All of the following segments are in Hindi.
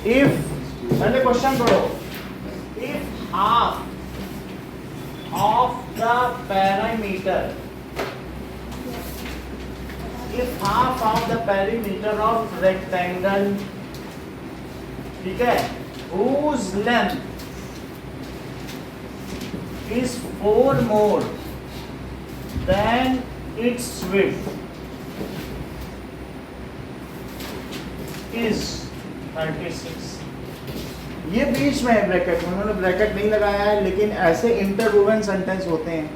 इफ, पहले क्वेश्चन पढ़ो, if half of the parameter, if half of the parameter of rectangle, ठीक है, whose length is 4 more than its width is 36। ये बीच में है ब्रैकेट, उन्होंने ब्रैकेट नहीं लगाया है, लेकिन ऐसे इंटरवोवन सेंटेंस होते हैं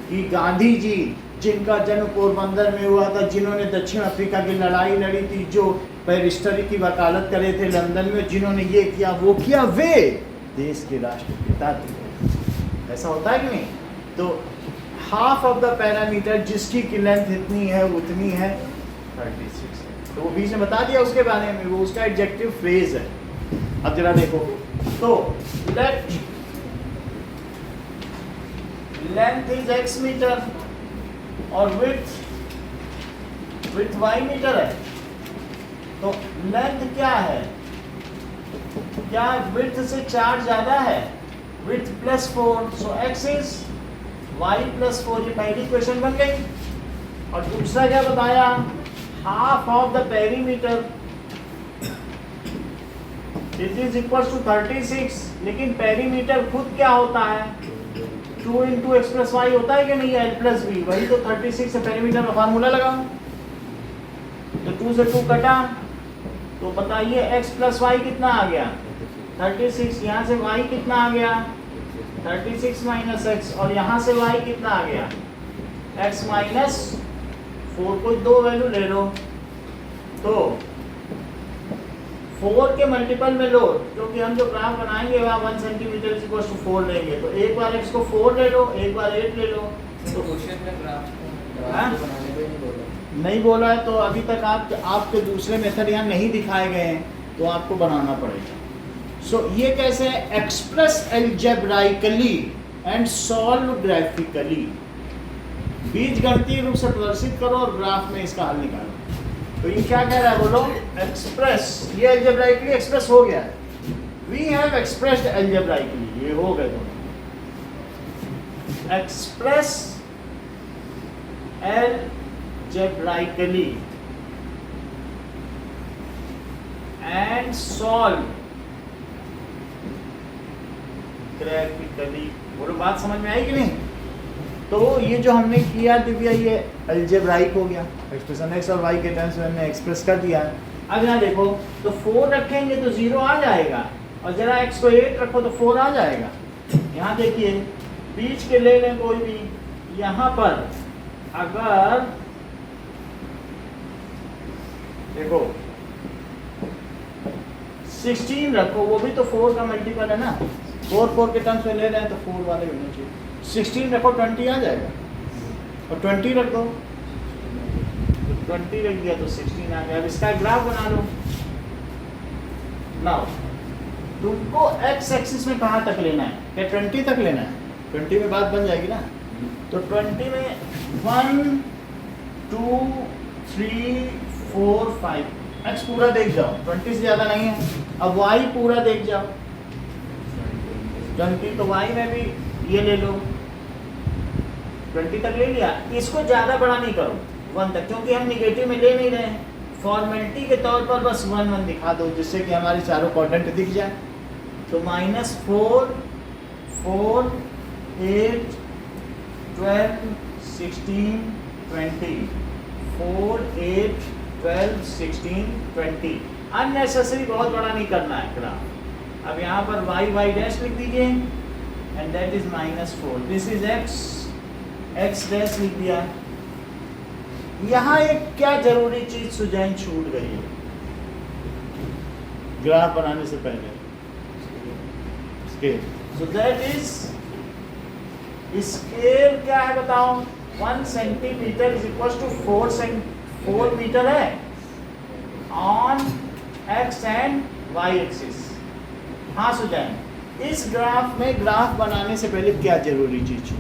कि गांधी जी जिनका जन्म पोरबंदर में हुआ था, जिन्होंने दक्षिण अफ्रीका की लड़ाई लड़ी थी, जो बैरिस्टरी की वकालत करे थे लंदन में, जिन्होंने ये किया वो किया, वे देश के राष्ट्रपिता थे। ऐसा होता है कि नहीं? तो हाफ ऑफ द पैरामीटर जिसकी की लेंथ इतनी है उतनी है 36 है। तो वो बीच में बता दिया उसके बारे में, वो उसका एडजेक्टिव फ्रेज है। अब जरा देखो, तो let length is x metre और विड्थ y मीटर है, तो लेंथ क्या है? क्या विड्थ से 4 ज्यादा है? Width +4, so x is y +4। ये पहली क्वेश्चन बन गई। और दूसरा क्या बताया? Half of the perimeter it is equal to 36, लेकिन पेरीमीटर खुद क्या होता है? 2 × x + y होता है कि नहीं? l + b, वही तो 36 है। पेरीमीटर का फार्मूला लगाओ, तो 2 से 2 कटा, तो बताइए x + y कितना आ गया? 36। यहाँ से y कितना आ गया? 36 - x, और यहाँ से y कितना आ गया? x - 4। को 2 वैल्यू ले लो, तो 4 के मल्टीपल में लो, क्योंकि हम जो ग्राफ बनाएंगे वहाँ 1 सेंटीमीटर इक्वल टू 4 लेंगे, तो एक बार x को 4 ले लो, एक बार 8 ले लो। तो क्वेश्चन में ग्राफ बनाने को ही नहीं बोला। नहीं बोला है तो अभी तक आपके दूसरे मेथड यहाँ नहीं दिखाए गए हैं, तो आपको बनाना पड़ेगा। सो ये कैसे है? एक्सप्रेस एल्जेब्राइकली एंड सॉल्व ग्राफिकली, बीजगणितीय रूप से प्रदर्शित करो और ग्राफ में इसका हल निकालो। तो ये क्या कह रहा है बोलो? एक्सप्रेस, ये एल्जेब्राइकली एक्सप्रेस हो गया है। वी हैव एक्सप्रेस्ड एल्जेब्राइकली, ये हो गए दोनों। Express algebraically and solve graphically। बोलो बात समझ में आई कि नहीं? तो ये जो हमने किया दिव्या, ये अलजेब्राइक हो गया, एक्सप्रेशन x और y के टर्म्स में हमने एक्सप्रेस कर दिया। अब यहाँ देखो, तो 4 रखेंगे तो 0 आ जाएगा, और जरा x को 8 रखो तो 4 आ जाएगा। यहाँ देखिए, बीच के ले लें कोई भी, यहाँ पर अगर देखो 16 रखो, वो भी तो 4 का मल्टीपल है ना, 4 के टर्म्स में ले रहे हैं तो 4 वाले होने चाहिए। 16 रखो 20 आ जाएगा, और 20 रख दो, 20 रख दिया तो 16 आ गया। अब इसका ग्राफ बना लो। नाउ तुमको x एक्सिस में कहाँ तक लेना है? क्या 20 तक लेना है? 20 में बात बन जाएगी ना। तो 20 में 1 2 3 4 5, x पूरा देख जाओ, 20 से ज़्यादा नहीं है। अब y पूरा देख जाओ, 20, तो y में भी ये ले लो, 20 तक ले लिया। इसको ज़्यादा बड़ा नहीं करो 1 तक, क्योंकि हम निगेटिव में ले नहीं रहे हैं। फॉर्मेलिटी के तौर पर बस 1 1 दिखा दो, जिससे कि हमारे चारों क्वाड्रेंट दिख जाए। तो -4 4 8 12 16 20, 4 8 12 16 20। अननेसेसरी बहुत बड़ा नहीं करना है ग्राफ। अब यहाँ पर y डैश लिख दीजिए, and that is -4, this is x dash लिख दिया। यहाँ एक क्या जरूरी चीज सुजैन छूट गई है ग्राफ बनाने से पहले, scale. So that is scale क्या है बताओ? 1 centimetre is equal to 4 metre है on x and y axis. हाँ सुजैन, इस ग्राफ में ग्राफ बनाने से पहले क्या जरूरी चीज?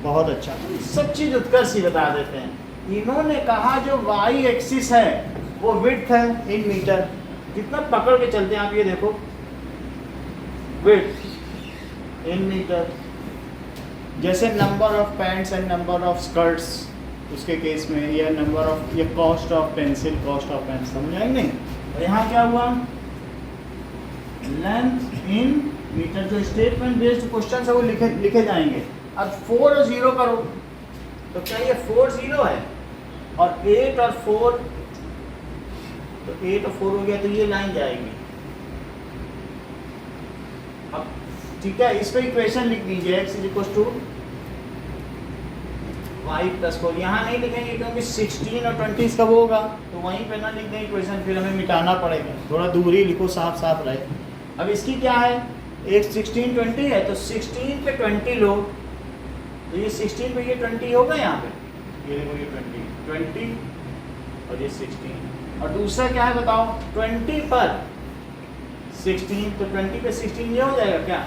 बहुत अच्छा, सब चीज उत्कर्ष ही बता देते हैं। इन्होंने कहा जो y एक्सिस है वो विड्थ है इन मीटर, कितना पकड़ के चलते हैं आप, ये देखो विड्थ इन मीटर, जैसे number of pants and number of skirts उसके केस में, या नंबर ऑफ, ये cost of pencil, cost of pen, समझ आएंगे नहीं। और यहाँ क्या हुआ, लेंथ इन मीटर। जो स्टेटमेंट बेस्ड क्वेश्चन है वो लिखे जाएंगे। अब 4 और 0 करो तो क्या ये 4 0 है, और 8 और 4, तो 8 और 4 हो गया, तो ये लाइन जाएगी। अब ठीक है, इस पे इक्वेशन लिख दीजिए, x = y + 4। यहाँ नहीं लिखेंगे क्योंकि 16 और 20 कब होगा, तो वहीं पे ना लिख दें इक्वेशन, फिर हमें मिटाना पड़ेगा, थोड़ा दूर ही लिखो, साफ साफ रहे। अब इसकी क्या है, एक 16 20 है, तो 16 पे 20 लो, तो ये 16 पे ये 20 होगा, यहाँ पे ये देखो, ये 20 और ये 16। और दूसरा क्या है बताओ, 20 पर 16, तो 20 पे 16 ये हो जाएगा क्या,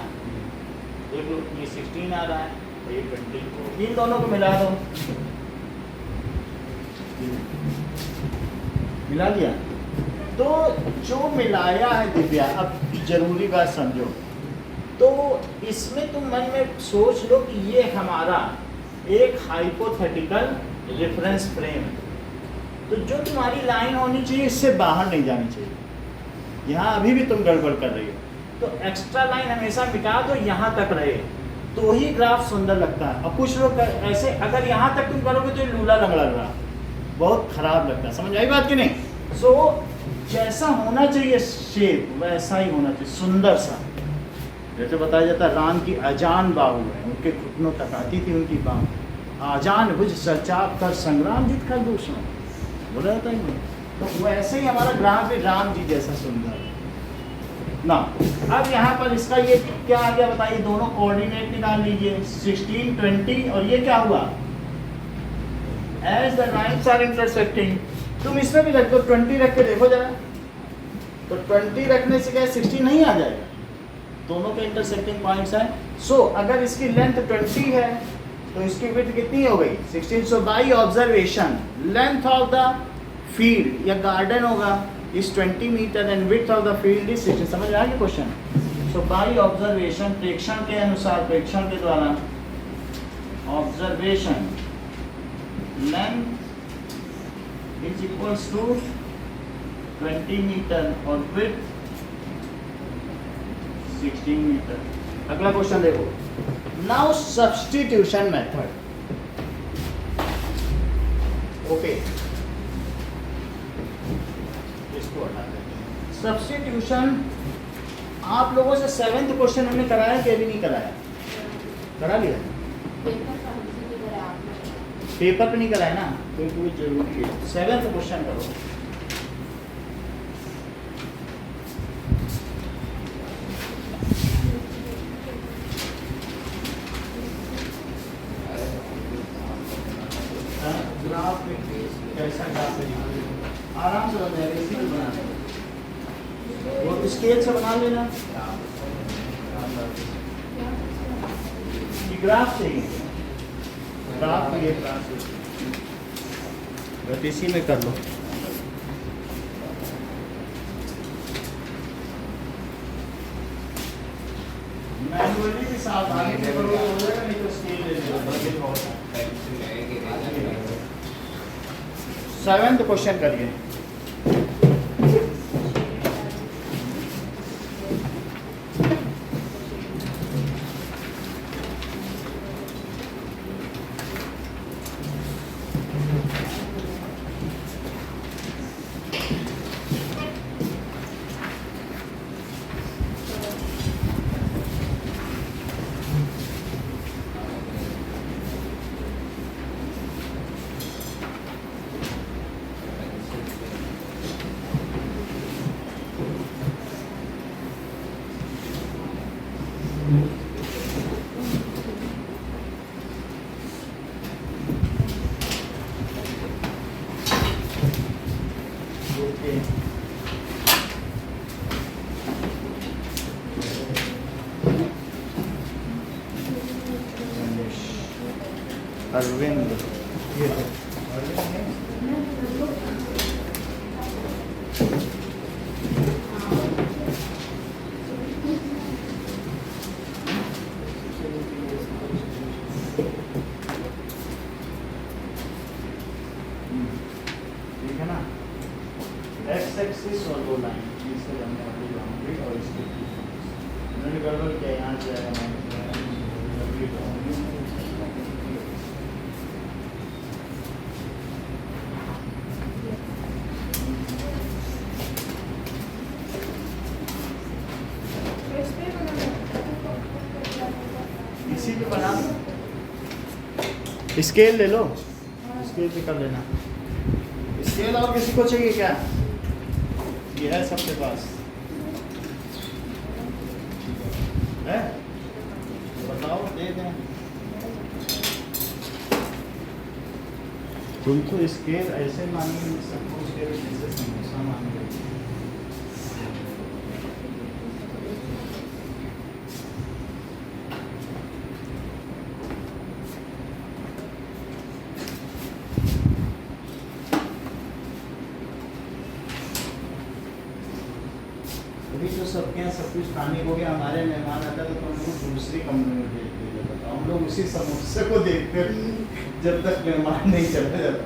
देख लो, ये 16 आ रहा है, ये 20, इन दोनों को मिला दो, मिला दिया। तो जो मिलाया है दिव्या, अब जरूरी बात समझो, तो इसमें तुम मन में सोच लो कि ये हमारा एक हाइपोथेटिकल रेफरेंस फ्रेम है, तो जो तुम्हारी लाइन होनी चाहिए इससे बाहर नहीं जानी चाहिए। यहाँ अभी भी तुम गड़बड़ कर रही हो, तो एक्स्ट्रा लाइन हमेशा मिटा दो, यहाँ तक रहे, तो ही ग्राफ सुंदर लगता है। और कुछ लोग ऐसे, अगर यहाँ तक तुम करोगे तो लूला लंगड़ा रहा, बहुत खराब लगता है, समझ आई बात कि नहीं। सो जैसा होना चाहिए शेप, वैसा ही होना चाहिए, सुंदर सा। जैसे बताया जाता है, राम की अजान बाहु है, उनके घुटनों तक आती थी उनकी बाहु, आजान भुज सचाप कर संग्राम जीत कर दूसरों, बोला जाता है। तो वैसे ही हमारा ग्राफ भी राम जी जैसा सुंदर है ना। अब यहाँ पर इसका ये क्या आ गया बताइए, दोनों कोऑर्डिनेट निकाल लीजिए, 16 20, और ये क्या हुआ, as the lines are intersecting. तुम इसमें भी रख दो, 20 रख के देखो जरा, तो 20 रखने से क्या 16 नहीं आ जाएगा, दोनों के इंटरसेक्टिंग पॉइंट्स हैं। सो अगर इसकी लेंथ 20 है तो इसकी विड्थ कितनी हो गई 16। So by observation length of the field या गार्डन होगा is 20 metre and width of the field is 16। समझ आ गया क्वेश्चन। सो बाई ऑब्जर्वेशन, प्रेक्षण के अनुसार, प्रेक्षण के द्वारा, observation length is equals to 20 metre और width 16 मीटर। अगला क्वेश्चन देखो, now substitution method. Okay, substitution आप लोगों से 7th क्वेश्चन हमने कराया कि अभी नहीं कराया, करा लिया, पेपर पे नहीं कराया ना, तो कोई जरूरी है। 7th क्वेश्चन करो। ग्राफ में कैसा ग्राफ है, आराम से बन जाएगा, इसी को बना लेना, वो स्केल से बना लेना। ग्राफ चाहिए, ग्राफ ये बस इसी में कर लो। मैनुअली भी साथ आगे से करोगे हो जाएगा, नहीं तो स्केल ले लो। 7th क्वेश्चन करिए। अरविंद, ये है एक्स एक्सिस और दो लाइन इससे बनने वाली बाउंड्री और इसके मैंने गड़बड़ किया, यहाँ से आएगा माइनस इसी पे बना दो, स्केल ले लो, स्केल पे कर लेना। स्केल और किसी को चाहिए क्या? ये है सबके पास है, बताओ दे दें। तुम तो स्केल ऐसे मानेंगे, सबको स्केल जैसे समोसा मानेंगे। अभी तो सबके यहाँ सब कुछ पानी हो गया, हमारे मेहमान आता तो हम लोग दूसरी कंपनी में भेज दिए, बताओ हम लोग उसी समोसे को देखते जब तक मेहमान नहीं चला जाता,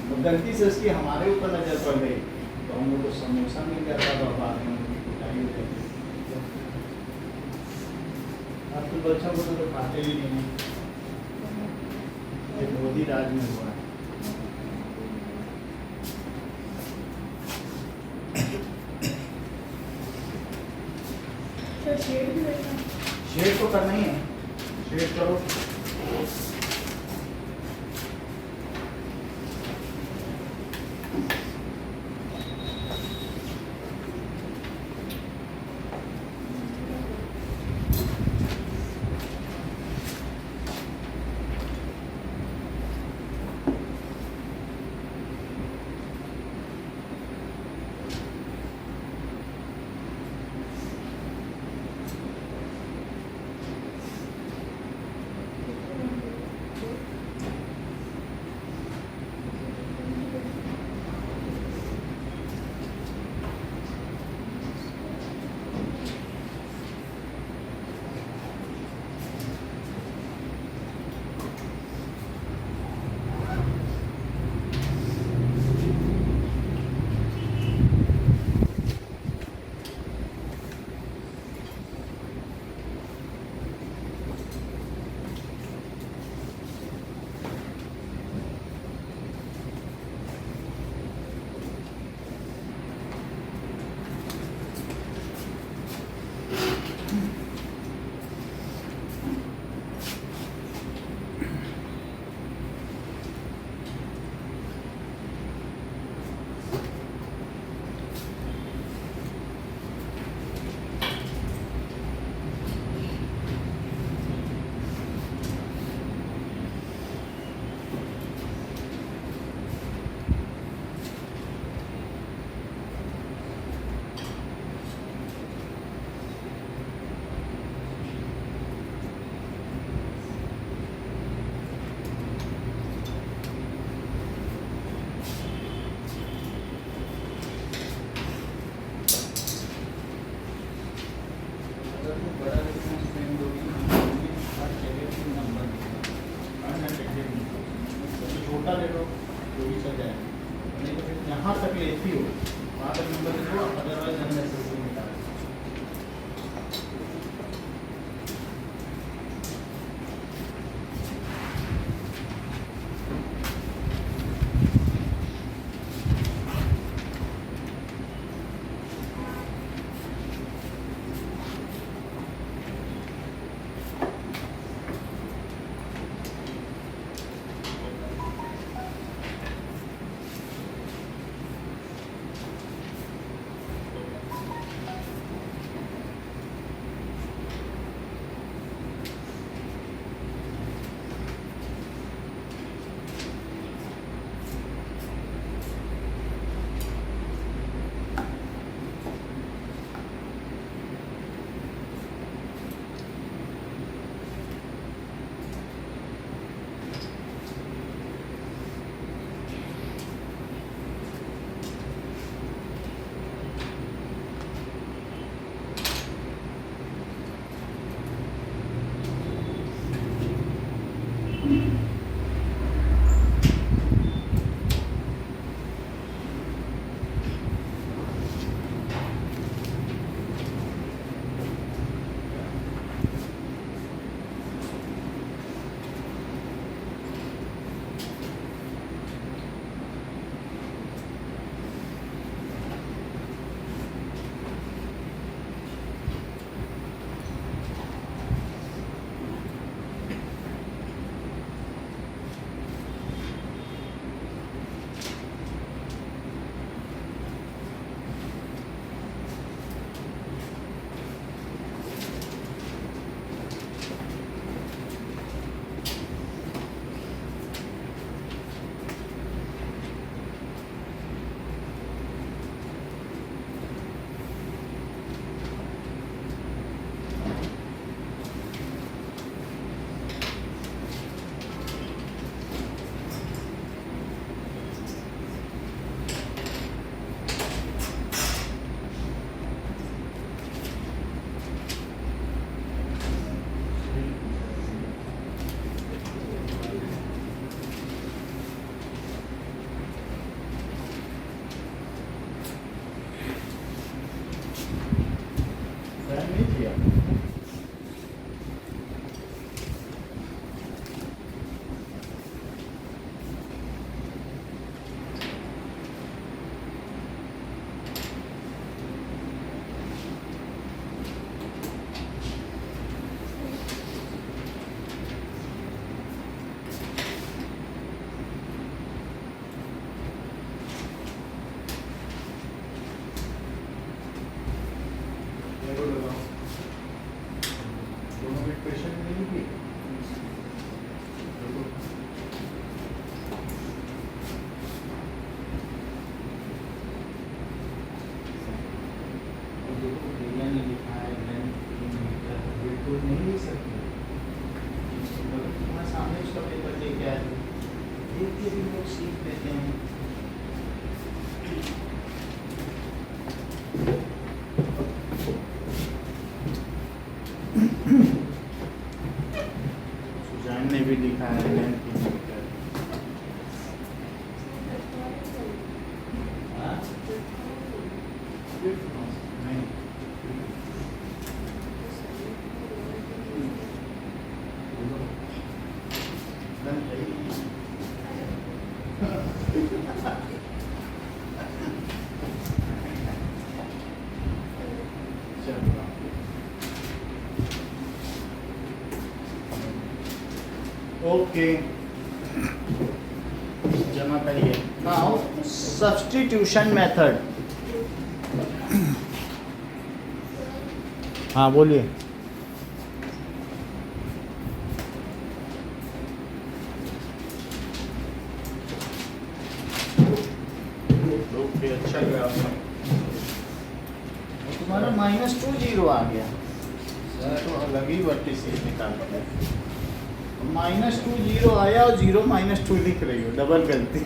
तो गलती से उसकी हमारे ऊपर नजर पड़ गई तो हम लोग को समोसा मिल जाता तो बाद में कुटाई हो जाती। अब तो बच्चों को तो खाते ही नहीं हैं, ये मोदी राज में हुआ है। शेड तो करना ही है, शेड करो। इक्वेशन मिलेगी। लिखा है बिल्कुल नहीं लिख सकते। तुम्हारे सामने उसका पेपर लेके आए देख के भी लोग सीख लेते हैं। सुजान ने भी लिखा है लेंथ किलोमीटर। हाँ? नहीं। ओके, जमा करिए। Now substitution method. हाँ बोलिए। ओके, अच्छा गया। तुम्हारा -2 आ गया तो अलग ही वर्टिसेस निकालते हैं। -2 आया और 0 -2 लिख रही हो, डबल गलती।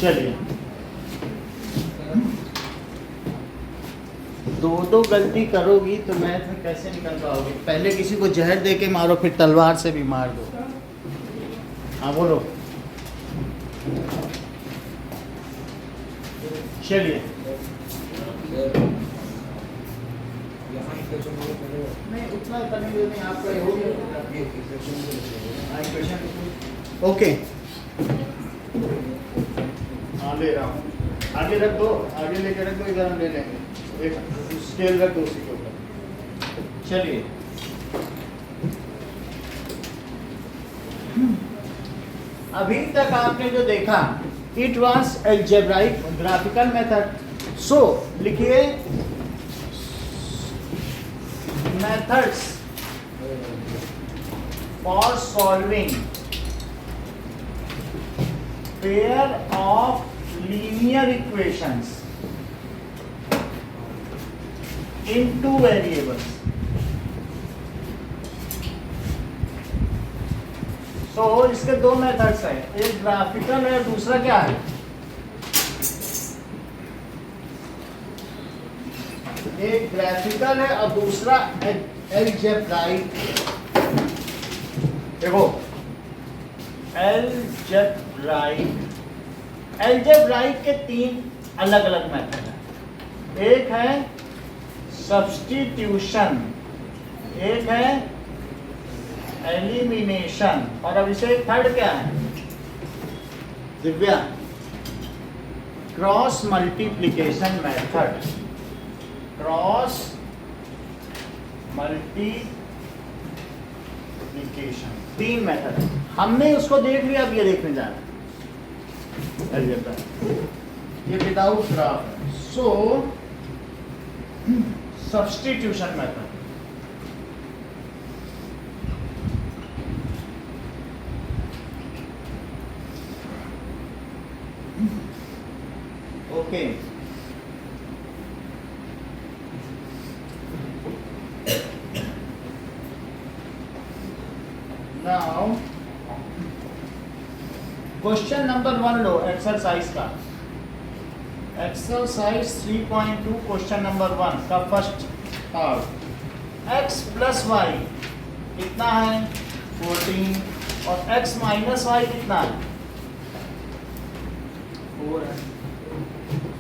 चलिए, दो गलती करोगी तो मैथ में कैसे निकल पाओगे? पहले किसी को जहर दे के मारो, फिर तलवार से भी मार दो। हाँ बोलो। चलिए, नहीं उतना करने दो, नहीं आपका हो गया। ओके, हाँ ले रहा हूँ। आगे रख दो, आगे लेके रख दो, इधर हम ले लेंगे। एक स्केल रख दो उसी के ऊपर। चलिए, अभी तक आपने जो देखा it was algebraic graphical method. So लिखिए methods for solving pair of linear equations in 2 variables. So इसके दो मेथड्स हैं, एक ग्राफिकल है, दूसरा क्या है? एक ग्राफिकल है और दूसरा एल्जेब्राइक। देखो एल्जेब्राइक के 3 अलग अलग मेथड हैं। एक है सब्स्टिट्यूशन, एक है एलिमिनेशन, और अब इसे थर्ड क्या है Divya? Cross multiplication method. Cross multiplication 3 method हमने उसको देख लिया। अब ये देखने जा रहे हैं, ये विदाउट ग्राफ है। So substitution method, okay. Now question number 1 लो, एक्सरसाइज का। एक्सरसाइज 3.2 क्वेश्चन नंबर 1 का first part. x plus y कितना है? 14, और x माइनस वाई कितना है? 4 है।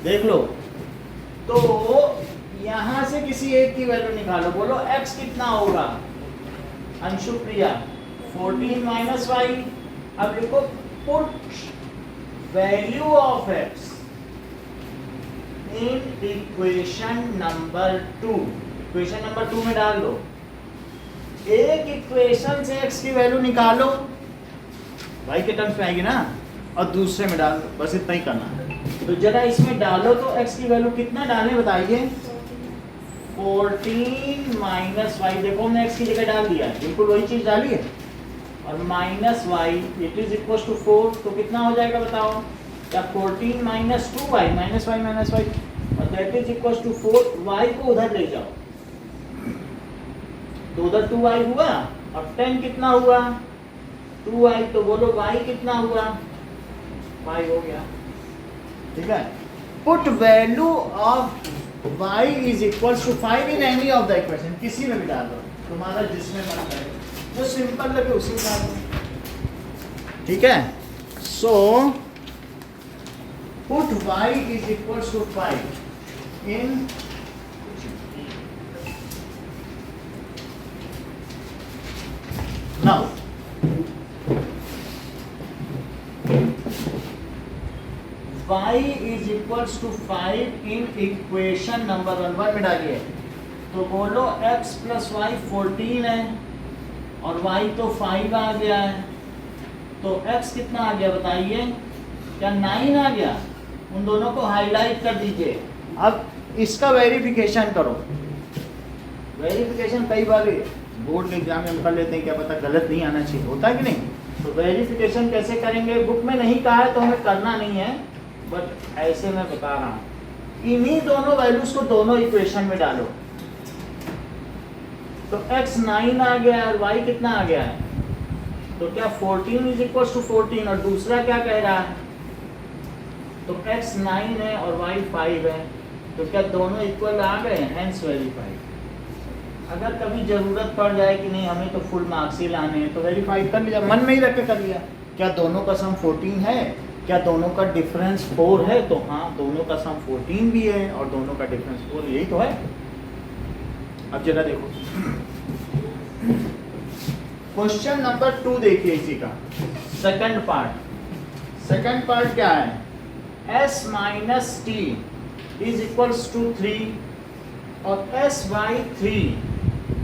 देख लो, तो यहां से किसी एक की वैल्यू निकालो। बोलो x कितना होगा? अंशुप्रिया 14 माइनस वाई। अब लिखो put value of x in equation number 2। Equation number 2 में डाल दो। एक इक्वेशन से x की वैल्यू निकालो, y के टर्म्स में आएगी ना, और दूसरे में डाल दो, बस इतना ही करना है। तो जरा इसमें डालो तो x की वैल्यू कितना डालें बताइए। 14 माइनस वाई, देखो हमने x की जगह डाल दिया है, बिल्कुल वही चीज डाली है, और minus y it is equal to 4, तो कितना हो जाएगा बताओ, क्या 14 माइनस 2y माइनस वाई और that is equal to 4, y को उधर ले जाओ तो उधर 2y हुआ, और 10 कितना हुआ 2y, तो बोलो y कितना हुआ 5 हो गया, ठीक है। Put value of y is equal to 5 in any of the equation, किसी में भी डाल दो तुम्हारा जिसमें मन करे, जो सिंपल लगे उसी में डाल दो, ठीक है। So put y is equal to 5 in now y is equals to 5 in equation number 1 में डालिए, तो बोलो x प्लस वाई 14 है और y तो 5 आ गया है, तो x कितना आ गया बताइए, क्या 9 आ गया, उन दोनों को हाईलाइट कर दीजिए। अब इसका वेरिफिकेशन करो, वेरिफिकेशन कई बार बोर्ड एग्जाम में हम कर लेते हैं, क्या पता गलत नहीं आना चाहिए, होता है कि नहीं। तो वेरिफिकेशन कैसे करेंगे, बुक में नहीं कहा है तो हमें करना नहीं है, बट ऐसे मैं बता रहा हूँ, इन्हीं दोनों वैल्यूज को दोनों इक्वेशन में डालो, तो x 9 आ गया और y कितना आ गया है, तो क्या 14 इज इक्वल टू 14, और दूसरा क्या कह रहा है, तो x 9 है और y 5 है, तो क्या दोनों इक्वल आ गए, हेंस वेरीफाइड। अगर कभी जरूरत पड़ जाए कि नहीं हमें तो फुल मार्क्स ही लाने हैं, तो वेरीफाई कर लिया, मन में ही रख के कर लिया, क्या दोनों का सम 14 है, क्या दोनों का डिफरेंस 4 है, तो हाँ दोनों का सम 14 भी है और दोनों का डिफरेंस 4, यही तो है। अब जरा देखो क्वेश्चन नंबर 2 देखिए, इसी का सेकंड पार्ट क्या है, s minus T is equals to 3 और s by 3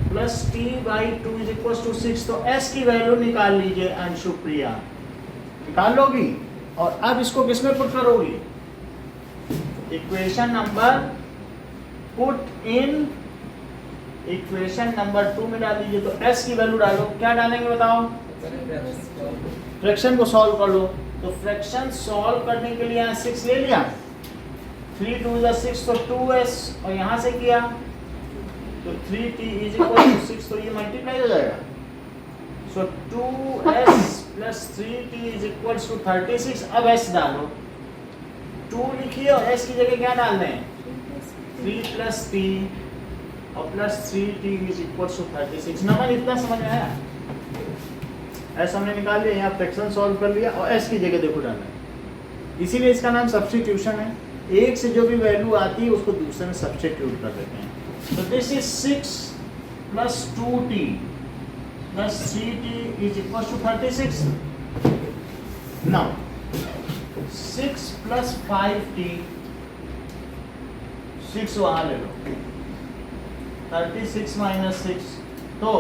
plus T by 2 is equals to 6, तो s की वैल्यू निकाल लीजिए अंशुप्रिया, निकाल लोगी, और अब इसको किसमें पुट करोगी, equation number, put in equation number 2 में डाल दीजिए, तो s की वैल्यू डालो, क्या डालेंगे बताओ, फ्रैक्शन को सॉल्व कर लो, तो फ्रैक्शन सॉल्व करने के लिए यहाँ 6 ले लिया, 3 2 is 6, तो 2s, और यहाँ से किया तो 3t इज इक्वल टू 6, तो ये मल्टीप्लाई हो जाएगा, so 2s plus 3t is equal to 36। अब s डालो, 2 लिखिए और s की जगह क्या डाल दें, 3 प्लस t और plus 3t is equal to 36। Number इतना समझ में आया, s हमने निकाल लिया, यहाँ फ्रैक्शन सॉल्व कर लिया और s की जगह देखो डालना है, इसीलिए इसका नाम सब्स्टिट्यूशन है, एक से जो भी वैल्यू आती है उसको दूसरे में सब्स्टिट्यूट कर देते हैं। तो this is 6 plus 2t plus 3t is equal to 36। Now 6 plus 5t, 6 वहाँ ले लो, 36 माइनस 6, तो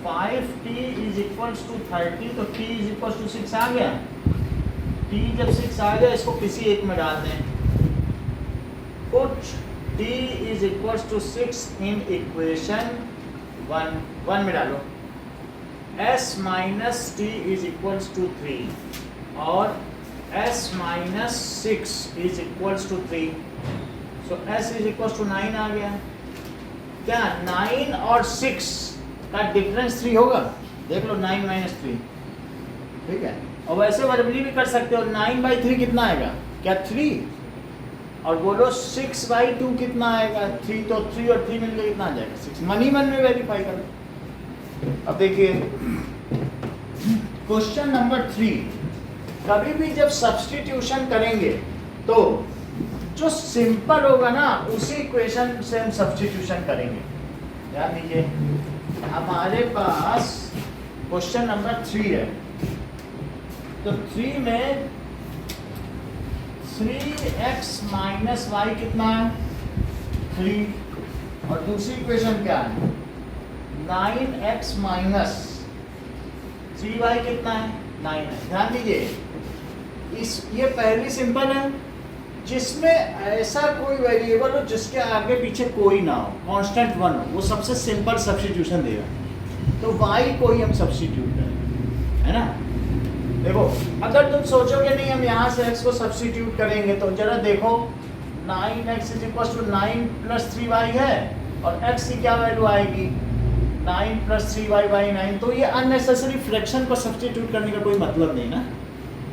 5t इज इक्वल टू 30, तो t इज इक्वल टू 6 आ गया, t जब 6 आ गया इसको किसी एक में डाल दें, put t is equals to 6 in equation 1 में डालो, s minus t is equals to 3 और s minus 6 is equals to 3, so s is equals to 9 आ गया, क्या 9 और 6 का डिफरेंस 3 होगा, देख लो 9 माइनस 3, ठीक है, और वैसे वर्बली भी कर सकते हो, 9 बाई 3 कितना आएगा, क्या 3, और बोलो 6 बाई 2 कितना आएगा, 3, तो 3 और 3 मिलकर कितना आ जाएगा 6, मन ही मन में वेरीफाई करो। अब देखिए क्वेश्चन नंबर 3, कभी भी जब सब्स्टिट्यूशन करेंगे तो जो सिंपल होगा ना उसी इक्वेशन से हम सब्स्टिट्यूशन करेंगे। ध्यान दीजिए, हमारे पास क्वेश्चन नंबर 3 है, तो 3 में 3x माइनस वाई कितना है 3, और दूसरी इक्वेशन क्या है 9x माइनस 3y कितना है 9 है। ध्यान दीजिए ये पहली सिंपल है जिसमें ऐसा कोई वेरिएबल हो जिसके आगे पीछे कोई ना हो, कांस्टेंट 1 हो, वो सबसे सिंपल सब्स्टिट्यूशन देगा। तो y को ही हम सब्स्टिट्यूट करेंगे, है ना। देखो अगर तुम सोचोगे नहीं हम यहाँ से x को सब्स्टिट्यूट करेंगे तो जरा देखो 9x = 9 + 3y है और x की क्या वैल्यू आएगी 9 + 3y/9। तो ये अननेसेसरी फ्रैक्शन को सब्स्टिट्यूट करने का कोई मतलब नहीं ना,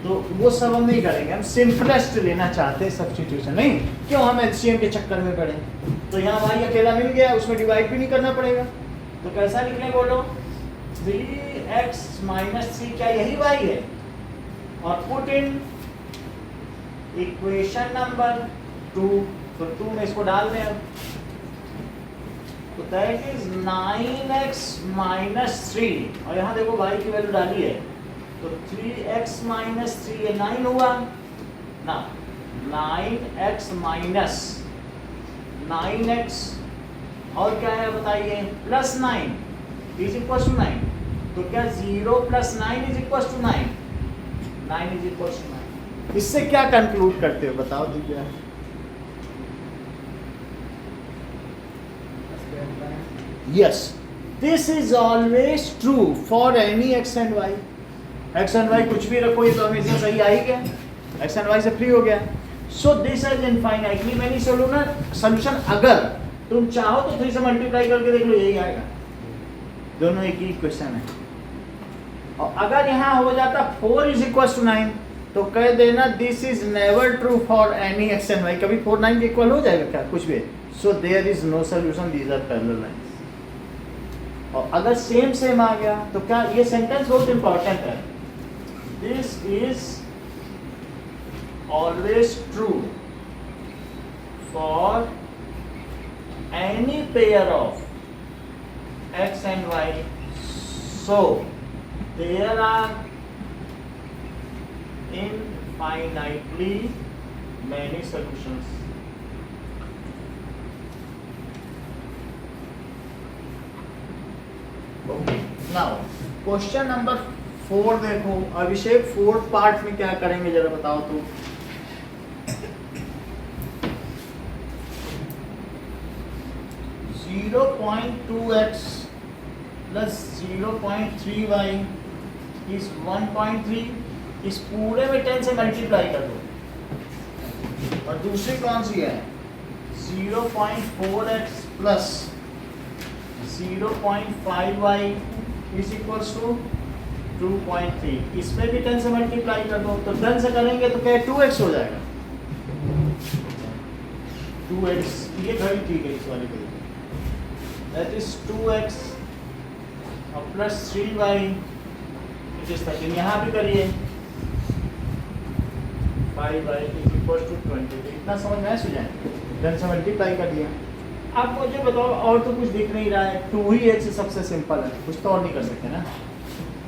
तो वो सब हम नहीं करेंगे। हम सिंपलेस्ट लेना चाहते हैं सब्स्टिट्यूशन, नहीं क्यों हम एलसीएम के चक्कर में पड़े। तो यहाँ y अकेला मिल गया, उसमें डिवाइड भी नहीं करना पड़ेगा। तो कैसा लिख लें बोलो 3x - 3 क्या यही y है, और पुट इन इक्वेशन नंबर 2। तो 2 में इसको डाल दें अब, तो दैट इज 9x - 3 और यहाँ देखो y की वैल्यू डाली है तो 3x - 3 ये 9 हुआ ना, 9x - 9x और क्या है बताइए +9 = 9। तो क्या 0 + 9 = 9, 9 = 9। इससे क्या कंक्लूड करते हो बताओ Divya. Yes this is always true for any x and y। x and y कुछ भी रखो ये तो हमेशा सही आ ही गया, x एंड y से फ्री हो गया। सो this is infinitely many solution. अगर तुम चाहो तो 3 से मल्टीप्लाई करके देख लो यही आएगा, दोनों एक ही इक्वेशन है। और अगर यहाँ हो जाता 4 = 9 तो कह देना this is never true for any x and y। कभी 4 9 के इक्वल हो जाएगा क्या कुछ भी। So there is no solution, these are parallel lines. और अगर सेम आ गया तो क्या ये सेंटेंस बहुत इंपॉर्टेंट है, this is always true for any pair of x and y, so there are infinitely many solutions. Now question number 4 देखो अभिषेक, 4th पार्ट में क्या करेंगे जरा बताओ तो। (0.2x + 0.3y is 1.3) इस पूरे में 10 से मल्टीप्लाई कर दो। और दूसरी कौन सी है 0.4x + 0.5y = 2.3। इसमें भी 10 से मल्टीप्लाई कर दो। तो 10 से करेंगे तो क्या 2x हो जाएगा, 2x ये घड़ी ठीक है इस वाली घड़ी, दैट इज 2x और +3y इस तक। यहाँ भी करिए 5y = 20। इतना समझ में आया, 10 से मल्टीप्लाई कर दिया। आप मुझे बताओ और तो कुछ दिख नहीं रहा है, 2 ही x सबसे सिंपल है, कुछ तो और नहीं कर सकते ना,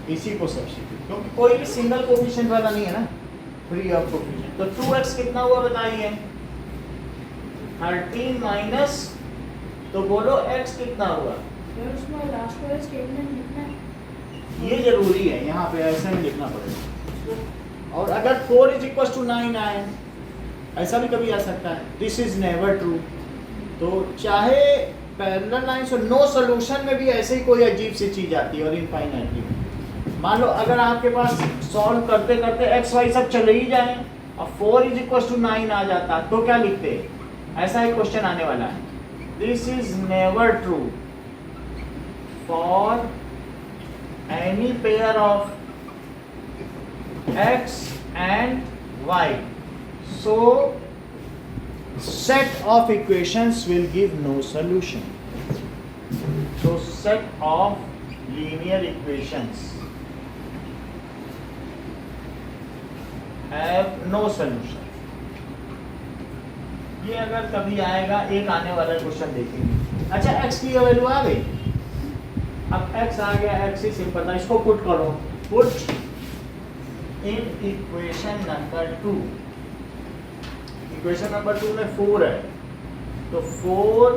इसी को सब्स्टिट्यूट, क्योंकि कोई भी सिंगल कोएफिशिएंट वाला नहीं है ना, फ्री ऑफ कोएफिशिएंट। तो 2x कितना हुआ बताइए 13 माइनस, तो बोलो x कितना हुआ। उसमें लास्ट वाला स्टेटमेंट लिखना है, ये जरूरी है, यहाँ पे ऐसे में लिखना पड़ेगा। और अगर 4 = 9 आए, ऐसा भी कभी आ सकता है, दिस इज नेवर ट्रू। तो चाहे पैरेलल लाइंस और नो सॉल्यूशन में भी ऐसे ही कोई अजीब सी चीज आती है। और इनफाइनाइटली मान लो अगर आपके पास सॉल्व करते करते x y सब चले ही जाए और 4 = 9 आ जाता तो क्या लिखते, ऐसा एक क्वेश्चन आने वाला है। This is never true for any pair of x and y, so set of equations will give no solution. So set of linear equations have no solution. ये अगर कभी आएगा, एक आने वाला क्वेश्चन देखेंगे। अच्छा x की वैल्यू आ गई, अब x आ गया, x ही सिंपल था, इसको पुट करो, put in equation number 2। Equation number 2 में 4 है, तो 4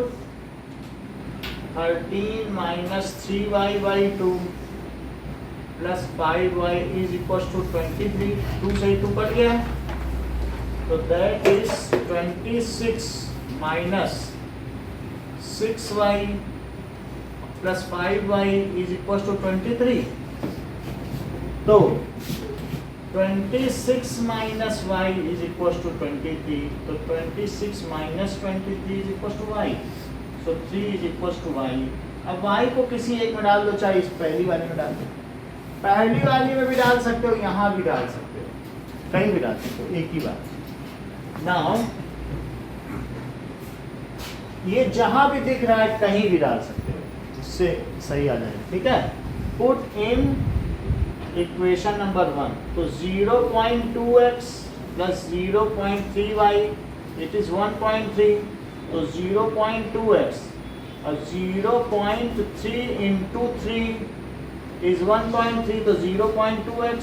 13 - 3y/2 plus 5y is equal to 23, 2 से 2 कट गया, तो that is 26 minus 6y plus 5y is equal to 23। तो 26 minus y is equal to 23, तो 26 minus 23 is equal to y, so 3 is equal to y। अब y को किसी एक में डाल दो, चाहे इस पहली वाले में डाल दो, पहली वाली में भी डाल सकते हो, यहाँ भी डाल सकते हो, कहीं भी डाल सकते हो, एक ही बात। नाउ ये जहां भी दिख रहा है कहीं भी डाल सकते हो, इससे सही आ जाएगा, ठीक है। पुट इन इक्वेशन नंबर 1, तो 0.2x plus 0.3y it is 1.3, तो 0.2x और 0.3 इंटू 3 इज 1.3, तो 0.2x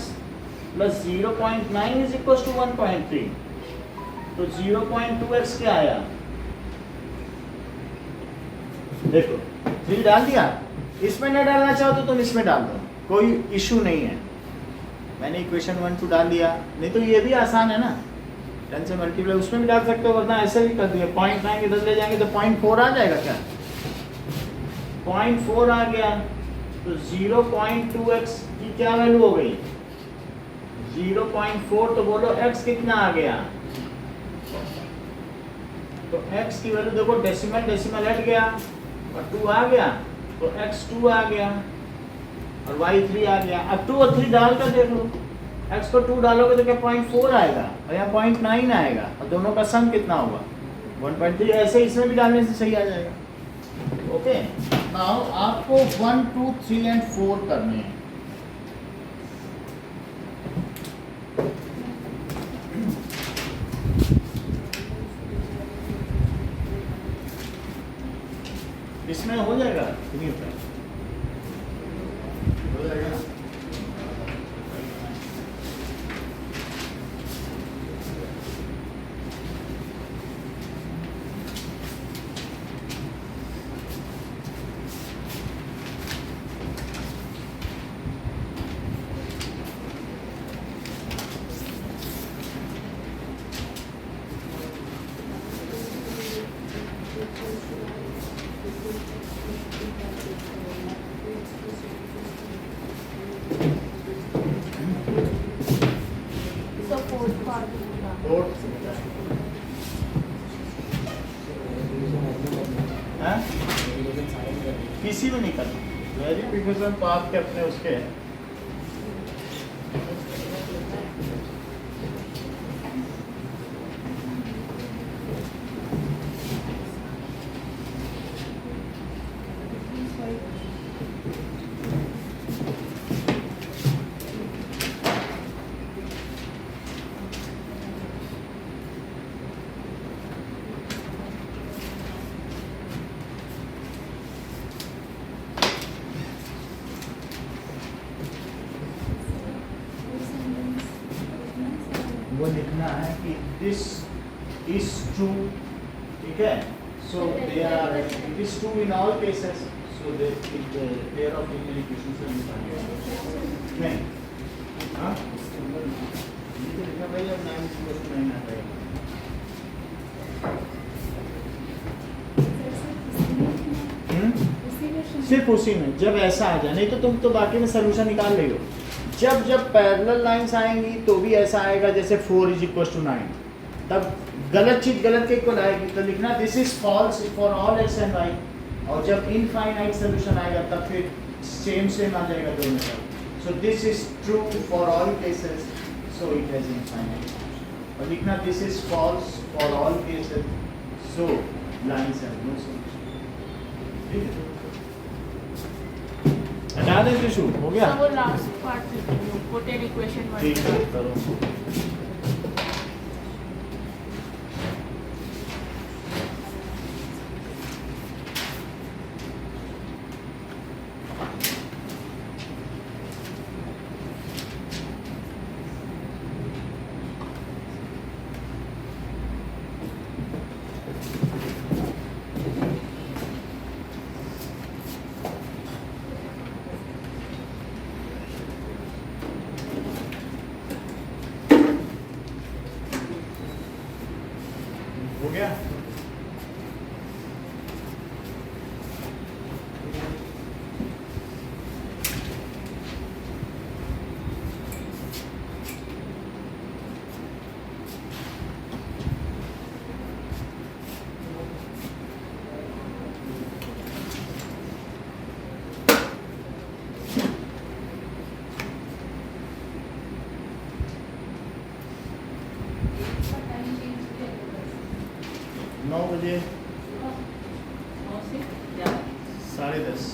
plus 0.9 is equal to 1.3, तो 0.2x क्या आया, देखो 3 डाल दिया, इसमें न डालना चाहो तो तुम इसमें डाल दो, कोई इशू नहीं है। मैंने इक्वेशन 1 2 डाल दिया, नहीं तो ये भी आसान है ना, 10 से मल्टीप्लाई उसमें भी डाल सकते हो, वरना ऐसे भी कर दिया, 0.9 इधर ले जाएंगे तो 0.4 आ जाएगा, क्या 0.4 आ गया, तो 0.2x की क्या वैल्यू हो गई 0.4, तो बोलो x कितना आ गया, तो x की वैल्यू देखो, डेसिमल डेसिमल हट गया और 2 आ गया, तो x 2 आ गया और y 3 आ गया। अब 2 और 3 डाल कर देख लो, x को 2 डालोगे तो क्या 0.4 आएगा और यहाँ 0.9 आएगा, और दोनों का सम कितना होगा 1.3, ऐसे इसमें भी डालने से सही आ जाएगा। ओके, नाउ आपको 1 2 3 एंड 4 करने हैं। इसमें हो जाएगा, नहीं होता है, हो जाएगा ना। So fourth part होगा। हाँ? किसी में नहीं करना, वेरिफिकेशन पाथ के अपने उसके हैं। वो लिखना है कि दिस इज ट्रू, ठीक है, so they are it is true in all cases, so the pair of linear equations से निकालेंगे नहीं, हाँ ये तो लिखा भाई, अब 9 आता है। सिर्फ उसी में जब ऐसा आ जाए, नहीं तो तुम तो बाकी में सोल्यूशन निकाल ले हो। जब जब पैरेलल लाइंस आएंगी तो भी ऐसा आएगा, जैसे 4 इज इक्वल टू 9, तब गलत चीज गलत के इक्वल आएगी, तो लिखना this is false for all x and y, और जब इनफाइनाइट सोल्यूशन आएगा तब फिर सेम सेम आ जाएगा दोनों का। So this is true for all cases, so it has infinite, और लिखना this is false for all cases, so lines have no solution. ठीक है, हटा दें तो शुरू हो गया। So वो last part put in equation 1। ठीक है, करो। बजे? 10:30।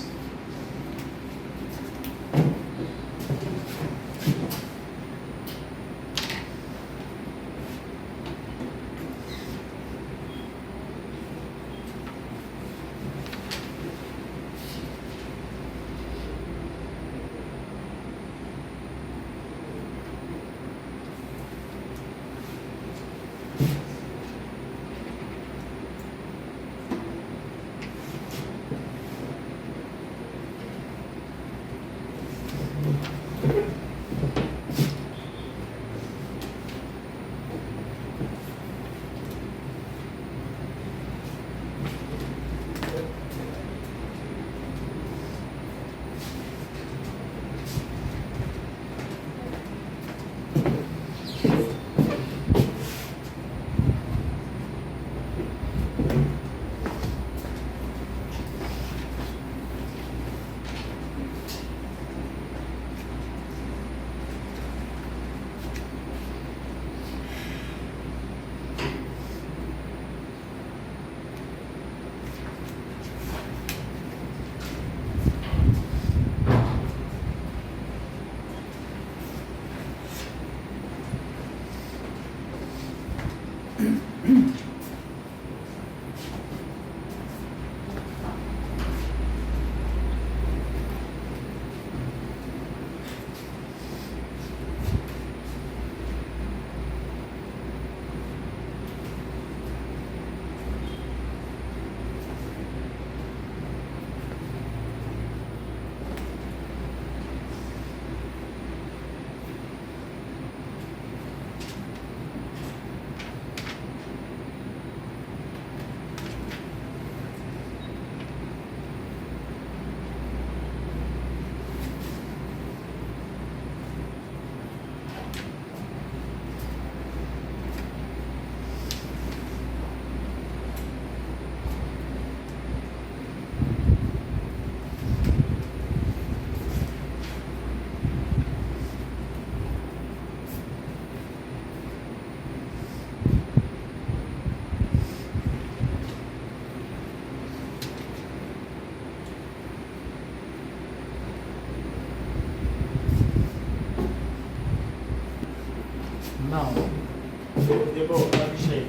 देखो अभिषेक,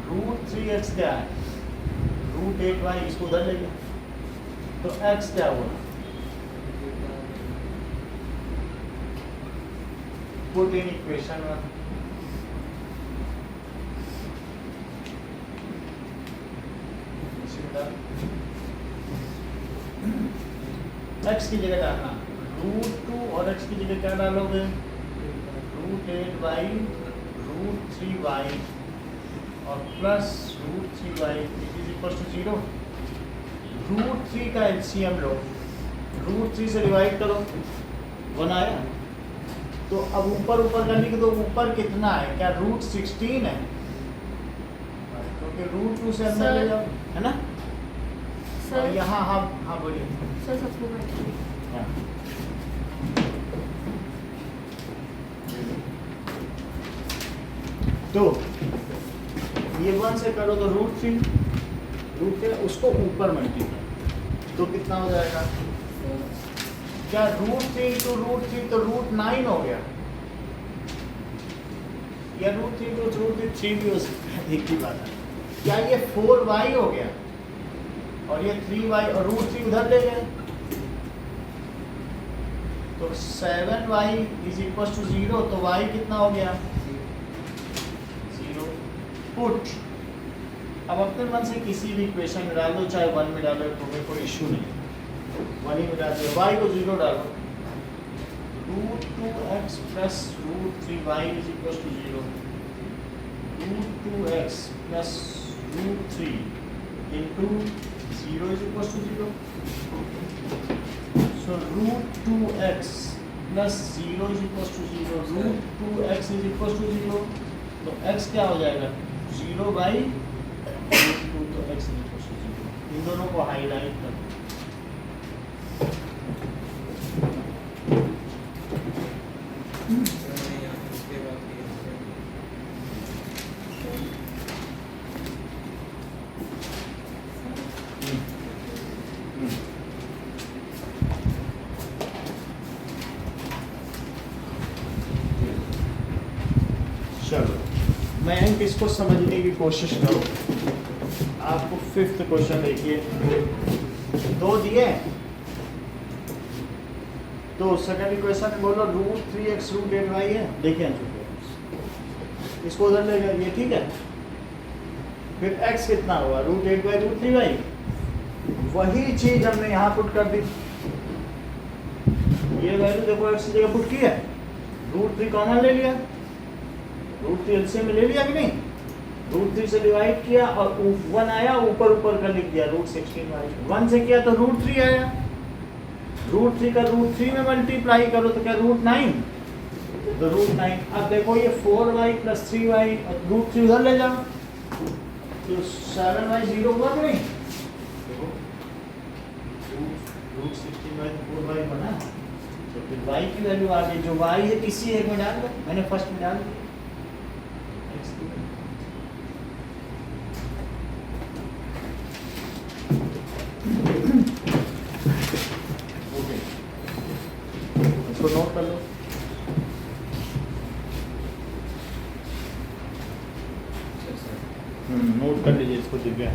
√3x क्या है? √8y, इसको उधर ले गया तो x क्या हुआ? Put in equation 1। x की जगह डालना √2 और x की जगह क्या डालोगे? √8y √3y और प्लस √3y इज 0। √3 का एलसीएम लो, √3 से डिवाइड करो, 1 आया। तो अब ऊपर ऊपर का लिख दो, ऊपर कितना है? क्या √16 है? क्योंकि √2 से अंदर ले जाओ, है ना? और यहाँ हाँ बोलिए सर सप्लीमेंट्री। हाँ। तो ये 1 से करो तो √3 उसको ऊपर मल्टीप्लाई, तो कितना हो जाएगा? क्या √3 to √3 तो √9 हो गया, या √3 to √3 भी हो सकता है, एक ही बात है। क्या ये 4y हो गया और ये 3y और √3 उधर ले गए, तो 7y = 0, तो y कितना हो गया? 0। पुट अब अपने मन से किसी भी इक्वेशन में डाल दो, चाहे 1 में डालो, तो में कोई इशू नहीं, 1 ही में डाल दो। y को 0 डालो, √2x + √3y = 0, √2x + √3 * 0 = 0। So √2x + 0 = 0, √2x = 0, तो x क्या हो जाएगा? 0/√2, तो x = 0। इन दोनों को हाईलाइट कर दो। मैं इसको समझने की कोशिश करो। आपको 5th क्वेश्चन देखिए, 2 दिए तो सेकंड इक्वेशन में बोलो √3x √8y है। देखिए इसको उधर ले जाइए, ठीक है। फिर x कितना हुआ √8y √3y, वही चीज हमने यहाँ पुट कर दी। ये वैल्यू देखो x की जगह पुट की है, √3 कॉमन ले लिया, √3 एलसीएम में ले लिया कि नहीं, √3 से डिवाइड किया और 1 आया, ऊपर ऊपर का लिख दिया √16y। 1 से किया तो √3 आया, √3 का √3 में मल्टीप्लाई करो तो क्या √9, तो √9। अब देखो ये 4y + 3y और √3 उधर ले जाओ तो 7y 0 हुआ कि नहीं, देखो √16y तो 4y बना, तो फिर y की वैल्यू आ गई, जो y है इसी एक में डाल दो, मैंने फर्स्ट में डाल दिया। इसको नोट कर लो। नोट कर लीजिए इसको, दिव्या।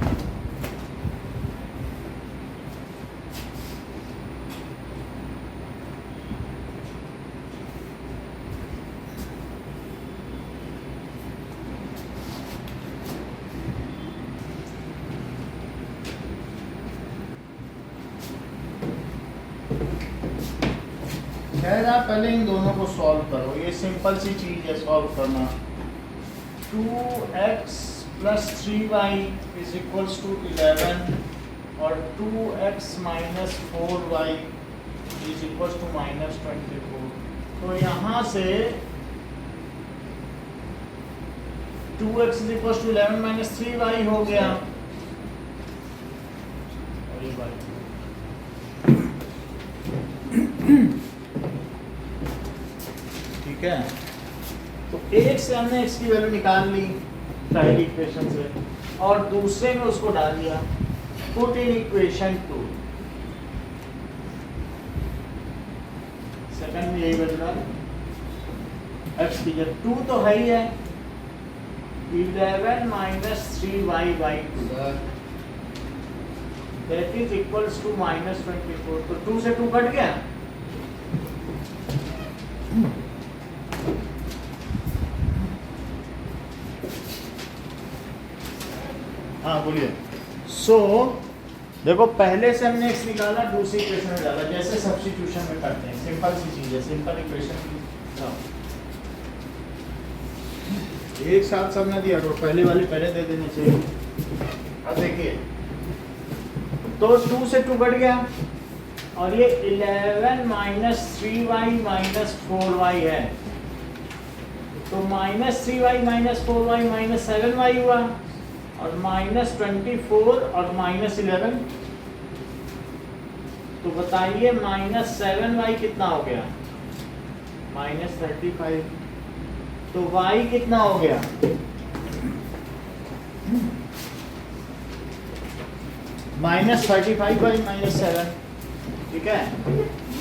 खैर आप पहले इन दोनों को सॉल्व करो, ये सिंपल सी चीज है सॉल्व करना। 2x + 3y = 11 और 2x - 4y = -24। तो यहाँ से 2x = 11 - 3y हो गया, और ये y ठीक है। तो एक से हमने x की वैल्यू निकाल ली पहली इक्वेशन से, और दूसरे में उसको डाल दिया, पुट इन इक्वेशन 2। सेकंड में यही वैल्यू डाल, x की जगह 2 तो है ही है, 11 - 3y/2 that is equals to -24। तो 2 से 2 कट गया, हाँ बोलिए। सो देखो पहले से हमने x निकाला, दूसरी इक्वेशन में डाला, जैसे सब्स्टिट्यूशन में करते हैं, सिंपल सी चीज है, सिंपल इक्वेशन। एक साथ सब ने दिया तो पहले वाली पहले दे देने चाहिए। अब देखिए तो 2 से 2 कट गया, और ये 11 - 3y - 4y है, तो -3y - 4y - 7y हुआ, और -24 और -11, तो बताइए -7y कितना हो गया, -35। तो y कितना हो गया, -35/-7, ठीक है,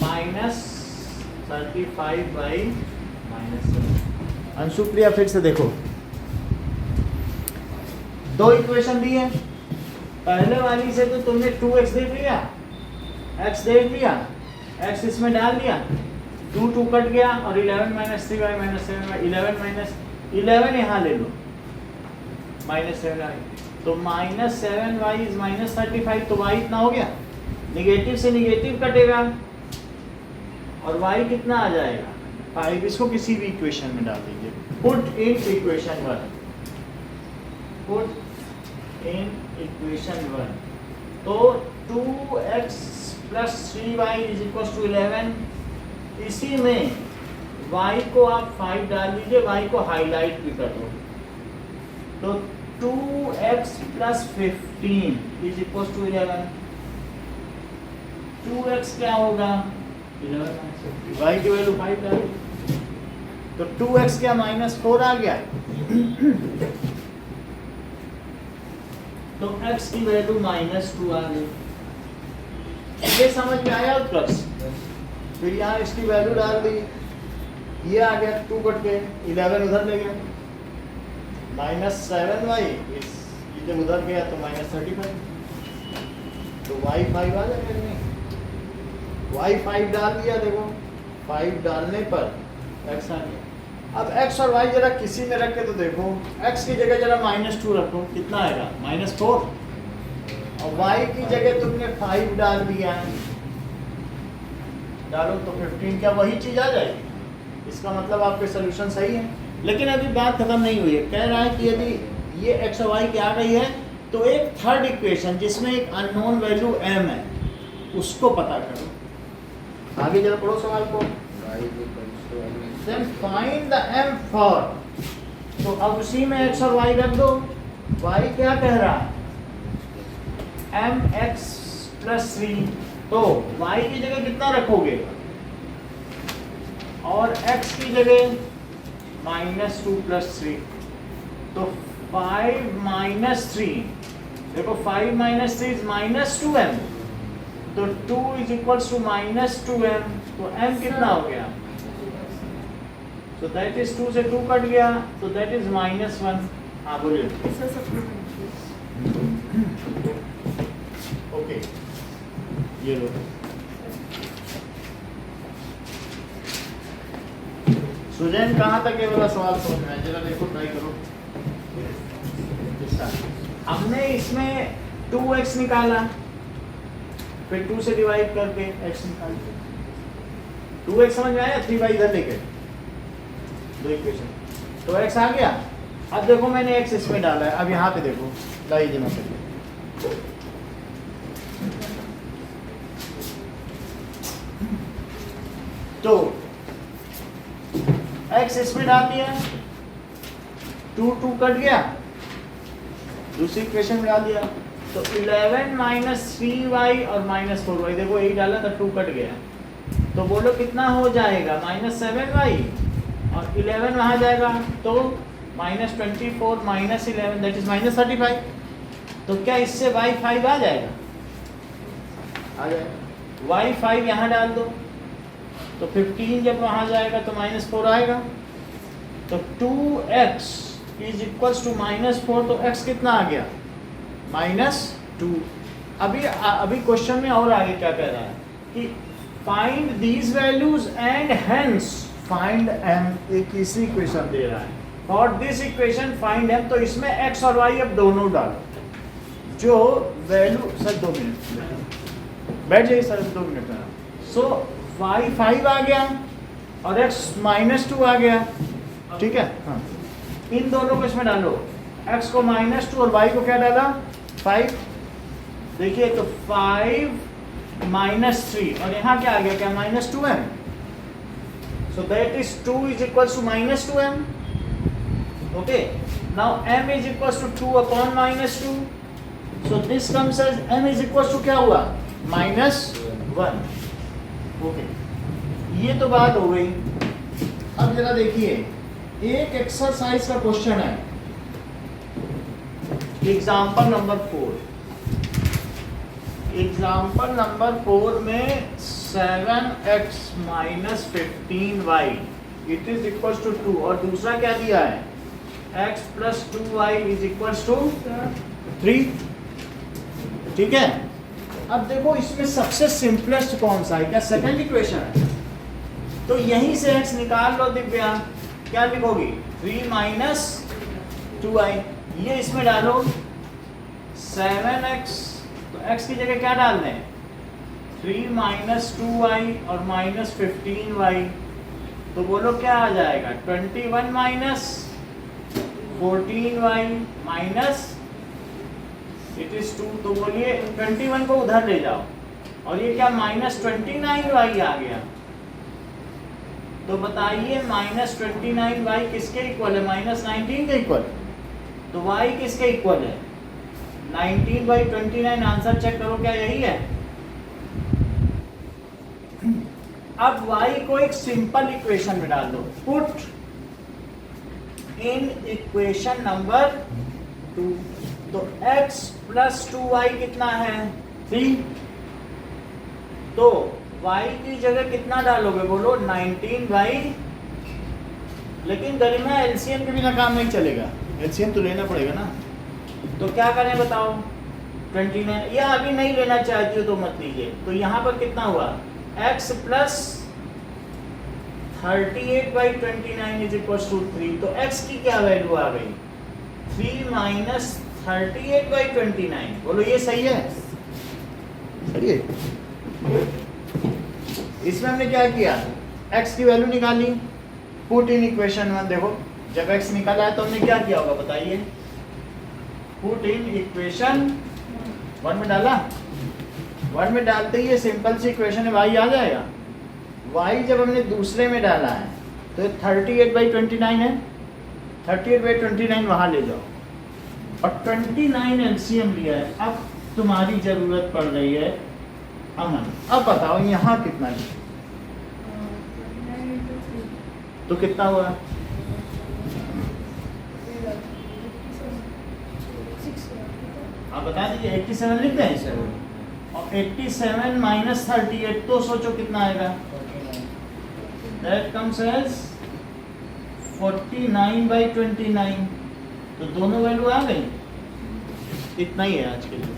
-35/-7। अंशुप्रिया फिर से देखो, 2 इक्वेशन दी है, पहले वाली से तो तुमने 2x देख लिया, x देख लिया, x इसमें डाल दिया, 2 कट गया, और 11 - 3y - 7y, 11 यहाँ ले लो, -7y, तो -7y = -35, तो y इतना हो गया, निगेटिव से निगेटिव कटेगा, और y कितना आ जाएगा 5। इसको किसी भी इक्वेशन में डाल दीजिए, put in equation 1, put in equation 1। तो 2x + 3y = 11, इसी में y को आप 5 डाल दीजिए, y को हाईलाइट भी कर दो, तो 2x + 15 = 11। 2x क्या होगा 11, y की वैल्यू 5 डाली, तो 2x क्या -4 आ गया, तो x की वैल्यू -2 आ गई। ये समझ में आया उत्कर्ष? फिर यहाँ x की वैल्यू डाल दी, ये आ गया, 2 कट के 11 उधर ले गया, -7y, ये जब उधर गया तो -35, तो y5 आ जाएगा नहीं, y5 डाल दिया, देखो 5 डालने पर x आ गया। अब x और y जरा किसी में रखे तो देखो, x की जगह जरा -2 रखो, कितना आएगा -4, और y की जगह तुमने 5 डाल दिया है, डालो तो 15, क्या वही चीज आ जाएगी? इसका मतलब आपके सोल्यूशन सही है। लेकिन अभी बात खत्म नहीं हुई है, कह रहा है कि यदि ये x और y की आ गई है तो एक थर्ड इक्वेशन जिसमें एक अननोन वैल्यू m है उसको पता करो। आगे जरा पढ़ो सवाल को। Then find the m for, तो अब उसी में x और y रख दो। y क्या कह रहा है? mx + 3, तो y की जगह कितना रखोगे और x की जगह -2 + 3, तो 5 - 3, देखो 5 - 3 is -2m, तो 2 = -2m, तो m कितना हो गया? So that is 2 से 2 कट गया, तो that is -1। हाँ बोलिए। ओके, ये लो। सुजैन कहाँ तक ये वाला सवाल समझ में आया? जरा देखो, ट्राई करो। हमने इसमें 2x निकाला, फिर 2 से डिवाइड करके x निकाल के 2x समझ में आया, 3y इधर लेके दो इक्वेशन, तो x आ गया। अब देखो मैंने x इसमें डाला है, अब यहाँ पे देखो, लाइए जमा करके, तो x इसमें डाल दिया, 2 कट गया, दूसरी इक्वेशन में डाल दिया, तो 11 - 3y और -4y, देखो यही डाला था, 2 कट गया, तो बोलो कितना हो जाएगा? -7y, और 11 वहाँ जाएगा तो -24 - 11, दैट इज -35, तो क्या इससे y5 आ जाएगा? आ जाएगा। y5 यहाँ डाल दो, तो 15 जब वहाँ जाएगा तो -4 आएगा, तो 2x = -4, तो x कितना आ गया? -2। अभी क्वेश्चन में और आगे क्या कह रहा है कि find these values and hence find m, एक इसी इक्वेशन दे रहा है, for this equation find m, तो इसमें x और y अब दोनों डालो, जो वैल्यू, सर 2 मिनट बैठ जाइए सर, 2 मिनट में। सो y5 आ गया और x -2 आ गया, ठीक है। हाँ, इन दोनों को इसमें डालो, x को -2 और y को क्या डाला? 5। देखिए तो 5 - 3, और यहाँ क्या आ गया? क्या? -2m, so that is 2 = -2m, okay, now m = 2 upon -2, so this comes as m = क्या हुआ? -1, okay, ये तो बात हो गई। अब जरा देखिए, एक एक्सरसाइज का क्वेश्चन है, एग्जाम्पल नंबर 4 में 7x - 15y it is equal to 2, और दूसरा क्या दिया है? x + 2y = 3, ठीक है। अब देखो इसमें सबसे सिंपलेस्ट कौन सा है? क्या सेकंड इक्वेशन है? तो यहीं से x निकाल लो दिव्या, क्या लिखोगी? 3 - 2y, ये इसमें डालो, 7x, तो x की जगह क्या डाल दें? 3 - 2y और -15y, तो बोलो क्या आ जाएगा? 21 - 14y माइनस इट इज 2, तो बोलिए 21 को उधर ले जाओ, और ये क्या? -29y आ गया, तो बताइए -29y किसके इक्वल है? -19 के इक्वल, तो y किसके इक्वल है? 19/29, आंसर चेक करो, क्या यही है? अब y को एक सिंपल इक्वेशन में डाल दो, पुट इन इक्वेशन नंबर 2, तो x + 2y कितना है? 3, तो y की जगह कितना डालोगे? बोलो 19 लेकिन गरिमा एलसीएम के बिना काम नहीं चलेगा, एलसीएम तो लेना पड़ेगा ना। तो क्या करें बताओ, 29, या अभी नहीं लेना चाहती हो तो मत लीजिए। तो यहाँ पर कितना हुआ, x plus 38/29 is equal to 3। तो x की क्या वैल्यू आ गई, 3 माइनस 38/29। बोलो ये सही है, सही है। इसमें हमने क्या किया, x की वैल्यू निकाली, पुट इन इक्वेशन 1। देखो जब x निकाला है तो हमने क्या किया होगा बताइए, पुट इन इक्वेशन 1 में डाला। 1 में डालते ही ये सिंपल सी इक्वेशन है, y आ जाएगा। y जब हमने दूसरे में डाला है तो 38/29 है, 38/29 वहाँ ले जाओ और 29 एलसीएम लिया है। अब तुम्हारी जरूरत पड़ रही है अमन, अब बताओ यहाँ कितना है, 29 into 3. तो कितना हुआ, 6. आप बता दीजिए। 87 लिख दें इसे, और 87 माइनस 38 तो सोचो कितना आएगा, 49. That comes as 49/29। तो दोनों वैल्यू आ गई। इतना ही है आज के लिए।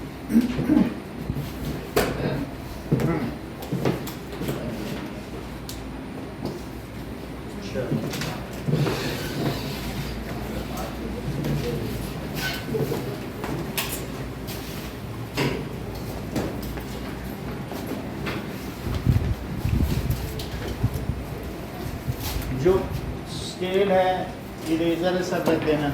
जो स्केल है, इरेजर सब रख देना।